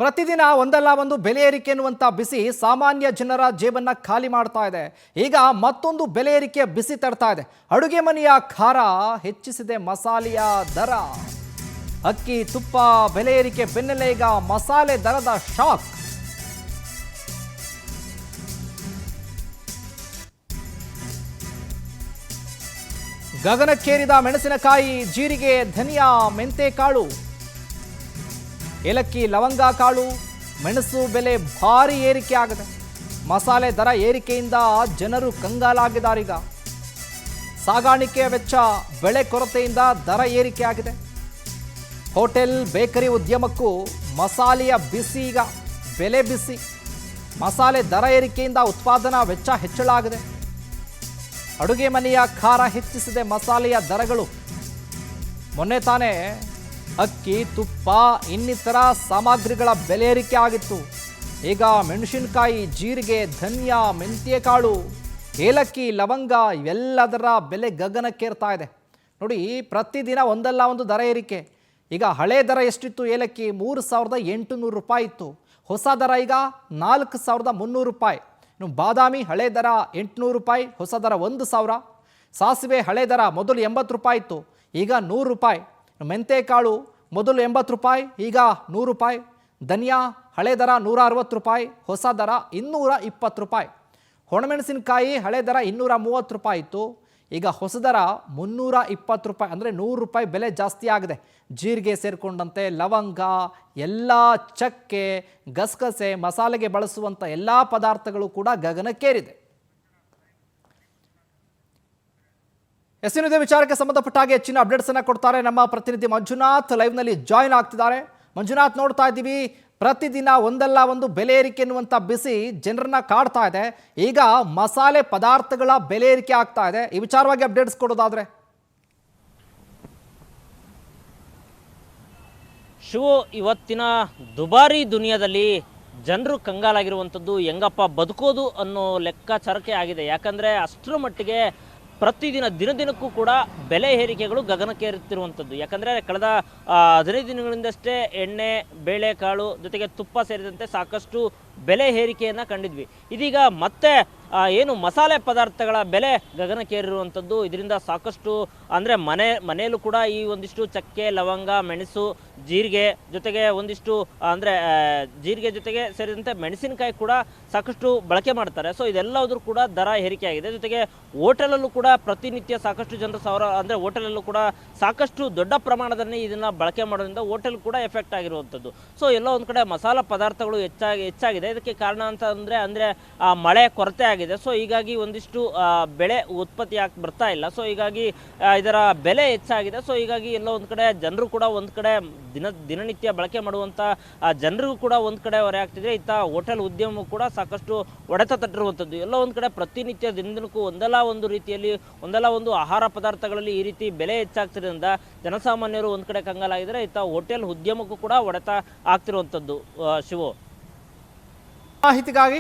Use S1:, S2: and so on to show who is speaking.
S1: ಪ್ರತಿದಿನ ಒಂದಲ್ಲ ಒಂದು ಬೆಲೆ ಏರಿಕೆ ಎನ್ನುವಂಥ ಬಿಸಿ ಸಾಮಾನ್ಯ ಜನರ ಜೇಬನ್ನ ಖಾಲಿ ಮಾಡ್ತಾ ಇದೆ. ಈಗ ಮತ್ತೊಂದು ಬೆಲೆ ಏರಿಕೆ ಬಿಸಿ ತಡ್ತಾ ಇದೆ. ಅಡುಗೆ ಮನೆಯ ಖಾರ ಹೆಚ್ಚಿಸಿದೆ ಮಸಾಲೆಯ ದರ. ಅಕ್ಕಿ ತುಪ್ಪ ಬೆಲೆ ಏರಿಕೆ ಬೆನ್ನಲ್ಲೇ ಈಗ ಮಸಾಲೆ ದರದ ಶಾಕ್. ಗಗನಕ್ಕೇರಿದ ಮೆಣಸಿನಕಾಯಿ, ಜೀರಿಗೆ, ಧನಿಯಾ, ಮೆಂತೆಕಾಳು, ಏಲಕ್ಕಿ, ಲವಂಗ ಕಾಳು, ಮೆಣಸು ಬೆಲೆ ಭಾರಿ ಏರಿಕೆ ಆಗಿದೆ. ಮಸಾಲೆ ದರ ಏರಿಕೆಯಿಂದ ಜನರು ಕಂಗಾಲಾಗಿದ್ದಾರೀಗ. ಸಾಗಾಣಿಕೆ ವೆಚ್ಚ, ಬೆಳೆ ಕೊರತೆಯಿಂದ ದರ ಏರಿಕೆ ಆಗಿದೆ. ಹೋಟೆಲ್, ಬೇಕರಿ ಉದ್ಯಮಕ್ಕೂ ಮಸಾಲೆಯ ಬಿಸಿ ಈಗ ಬೆಲೆ ಬಿಸಿ. ಮಸಾಲೆ ದರ ಏರಿಕೆಯಿಂದ ಉತ್ಪಾದನಾ ವೆಚ್ಚ ಹೆಚ್ಚಳ ಆಗಿದೆ. ಅಡುಗೆ ಮನೆಯ ಖಾರ ಹೆಚ್ಚಿಸಿದೆ ಮಸಾಲೆಯ ದರಗಳು. ಮೊನ್ನೆ ತಾನೇ ಅಕ್ಕಿ, ತುಪ್ಪ ಇನ್ನಿತರ ಸಾಮಗ್ರಿಗಳ ಬೆಲೆ ಏರಿಕೆ ಆಗಿತ್ತು. ಈಗ ಮೆಣಸಿನಕಾಯಿ, ಜೀರಿಗೆ, ಧನಿಯಾ, ಮೆಂತ್ಯಕಾಳು, ಏಲಕ್ಕಿ, ಲವಂಗ ಇವೆಲ್ಲದರ ಬೆಲೆ ಗಗನಕ್ಕೇರ್ತಾ ಇದೆ. ನೋಡಿ, ಪ್ರತಿದಿನ ಒಂದಲ್ಲ ಒಂದು ದರ ಏರಿಕೆ. ಈಗ ಹಳೆ ದರ ಎಷ್ಟಿತ್ತು? ಏಲಕ್ಕಿ 3,800 ರೂಪಾಯಿ ಇತ್ತು. ಹೊಸ ದರ ಈಗ 4,300 ರೂಪಾಯಿ. ಇನ್ನು ಬಾದಾಮಿ ಹಳೆ ದರ 800 ರೂಪಾಯಿ, ಹೊಸ ದರ 1,000. ಸಾಸಿವೆ ಹಳೆ ದರ ಮೊದಲು 80 ರೂಪಾಯಿ ಇತ್ತು, ಈಗ 100 ರೂಪಾಯಿ. ಮೆಂತೆಕಾಳು ಮೊದಲು 80 ರೂಪಾಯಿ, ಈಗ 100 ರೂಪಾಯಿ. ಧನಿಯಾ ಹಳೆ ದರ 160 ರೂಪಾಯಿ, ಹೊಸ ದರ 220 ರೂಪಾಯಿ. ಒಣಮೆಣಸಿನಕಾಯಿ ಹಳೆ ದರ 230 ರೂಪಾಯಿ ಇತ್ತು, ಈಗ ಹೊಸ ದರ 320 ರೂಪಾಯಿ. ಅಂದರೆ 100 ರೂಪಾಯಿ ಬೆಲೆ ಜಾಸ್ತಿ ಆಗಿದೆ. ಜೀರಿಗೆ ಸೇರಿಕೊಂಡಂತೆ ಲವಂಗ, ಎಲ್ಲ ಚಕ್ಕೆ, ಗಸಗಸೆ, ಮಸಾಲೆಗೆ ಬಳಸುವಂಥ ಎಲ್ಲ ಪದಾರ್ಥಗಳು ಕೂಡ ಗಗನಕ್ಕೇರಿದೆ. ಇದೇ ವಿಚಾರಕ್ಕೆ ಸಂಬಂಧಪಟ್ಟ ಹಾಗೆ ಹೆಚ್ಚಿನ ಅಪ್ಡೇಟ್ಸ್ ಅನ್ನ ಕೊಡ್ತಾರೆ ನಮ್ಮ ಪ್ರತಿನಿಧಿ ಮಂಜುನಾಥ್. ಲೈವ್ನಲ್ಲಿ ಜಾಯಿನ್ ಆಗ್ತಿದ್ದಾರೆ. ಮಂಜುನಾಥ್, ನೋಡ್ತಾ ಇದ್ದೀವಿ ಪ್ರತಿದಿನ ಒಂದಲ್ಲ ಒಂದು ಬೆಲೆ ಏರಿಕೆ ಎನ್ನುವಂಥ ಬಿಸಿ ಜನರನ್ನ ಕಾಡ್ತಾ ಇದೆ. ಈಗ ಮಸಾಲೆ ಪದಾರ್ಥಗಳ ಬೆಲೆ ಏರಿಕೆ ಆಗ್ತಾ ಇದೆ. ಈ ವಿಚಾರವಾಗಿ ಅಪ್ಡೇಟ್ಸ್ ಕೊಡೋದಾದ್ರೆ
S2: ಶಿವು, ಇವತ್ತಿನ ದುಬಾರಿ ದುನಿಯಾದಲ್ಲಿ ಜನರು ಕಂಗಾಲಾಗಿರುವಂಥದ್ದು ಹೆಂಗಪ್ಪ ಬದುಕೋದು ಅನ್ನೋ ಲೆಕ್ಕಾಚಾರಕ್ಕೆ ಆಗಿದೆ. ಯಾಕಂದರೆ ಅಷ್ಟರ ಮಟ್ಟಿಗೆ ಪ್ರತಿದಿನ ದಿನದಿನಕ್ಕೂ ಕೂಡ ಬೆಲೆ ಏರಿಕೆಗಳು ಗಗನಕ್ಕೇರುತ್ತಿರುವಂಥದ್ದು. ಯಾಕಂದರೆ ಕಳೆದ 15 ದಿನಗಳಿಂದಷ್ಟೇ ಎಣ್ಣೆ, ಬೇಳೆಕಾಳು ಜೊತೆಗೆ ತುಪ್ಪ ಸೇರಿದಂತೆ ಸಾಕಷ್ಟು ಬೆಲೆ ಏರಿಕೆಯನ್ನು ಕಂಡಿದ್ವಿ. ಇದೀಗ ಮತ್ತೆ ಏನು ಮಸಾಲೆ ಪದಾರ್ಥಗಳ ಬೆಲೆ ಗಗನಕ್ಕೇರಿರುವಂಥದ್ದು. ಇದರಿಂದ ಸಾಕಷ್ಟು ಅಂದರೆ ಮನೆಯಲ್ಲೂ ಕೂಡ ಈ ಒಂದಿಷ್ಟು ಚಕ್ಕೆ, ಲವಂಗ, ಮೆಣಸು, ಜೀರಿಗೆ ಜೊತೆಗೆ ಒಂದಿಷ್ಟು ಅಂದರೆ ಜೀರಿಗೆ ಜೊತೆಗೆ ಸೇರಿದಂತೆ ಮೆಣಸಿನಕಾಯಿ ಕೂಡ ಸಾಕಷ್ಟು ಬಳಕೆ ಮಾಡ್ತಾರೆ. ಸೊ ಇದೆಲ್ಲದೂ ಕೂಡ ದರ ಏರಿಕೆ ಆಗಿದೆ. ಜೊತೆಗೆ ಹೋಟೆಲಲ್ಲೂ ಕೂಡ ಪ್ರತಿನಿತ್ಯ ಸಾಕಷ್ಟು ಜನರು ಅಂದರೆ ಹೋಟೆಲಲ್ಲೂ ಕೂಡ ಸಾಕಷ್ಟು ದೊಡ್ಡ ಪ್ರಮಾಣದಲ್ಲಿ ಇದನ್ನು ಬಳಕೆ ಮಾಡೋದ್ರಿಂದ ಹೋಟೆಲ್ ಕೂಡ ಎಫೆಕ್ಟ್ ಆಗಿರುವಂಥದ್ದು. ಸೊ ಎಲ್ಲ ಒಂದು ಕಡೆ ಮಸಾಲ ಪದಾರ್ಥಗಳು ಹೆಚ್ಚಾಗಿದೆ. ಇದಕ್ಕೆ ಕಾರಣ ಅಂತ ಅಂದರೆ ಮಳೆ ಕೊರತೆ ಆಗಿದೆ. ಸೊ ಹೀಗಾಗಿ ಒಂದಿಷ್ಟು ಬೆಳೆ ಉತ್ಪತ್ತಿ ಬರ್ತಾ ಇಲ್ಲ. ಸೊ ಹೀಗಾಗಿ ಇದರ ಬೆಲೆ ಹೆಚ್ಚಾಗಿದೆ. ಸೊ ಹೀಗಾಗಿ ಎಲ್ಲ ಒಂದು ಕಡೆ ಜನರು ಕೂಡ ಒಂದು ಕಡೆ ದಿನನಿತ್ಯ ಬಳಕೆ ಮಾಡುವಂಥ ಜನರಿಗೂ ಕೂಡ ಒಂದು ಕಡೆ ಹೊರೆ ಆಗ್ತಿದೆ. ಇತ್ತ ಹೋಟೆಲ್ ಉದ್ಯಮ ಕೂಡ ಸಾಕಷ್ಟು ಹೊಡೆತ ತಟ್ಟಿರುವಂಥದ್ದು. ಎಲ್ಲ ಒಂದು ಕಡೆ ಪ್ರತಿನಿತ್ಯ ದಿನಕ್ಕೂ ಒಂದಲ್ಲ ಒಂದು ರೀತಿಯಲ್ಲಿ ಒಂದಲ್ಲ ಒಂದು ಆಹಾರ ಪದಾರ್ಥಗಳಲ್ಲಿ ಈ ರೀತಿ ಬೆಲೆ ಹೆಚ್ಚಾಗ್ತಿರೋದ್ರಿಂದ ಜನಸಾಮಾನ್ಯರು ಒಂದು ಕಡೆ ಕಂಗಾಲಾಗಿದ್ದಾರೆ. ಇತ್ತ ಹೋಟೆಲ್ ಉದ್ಯಮಕ್ಕೂ ಕೂಡ ಹೊಡೆತ ಆಗ್ತಿರುವಂಥದ್ದು. ಶಿವು,
S1: ಮಾಹಿತಿಗಾಗಿ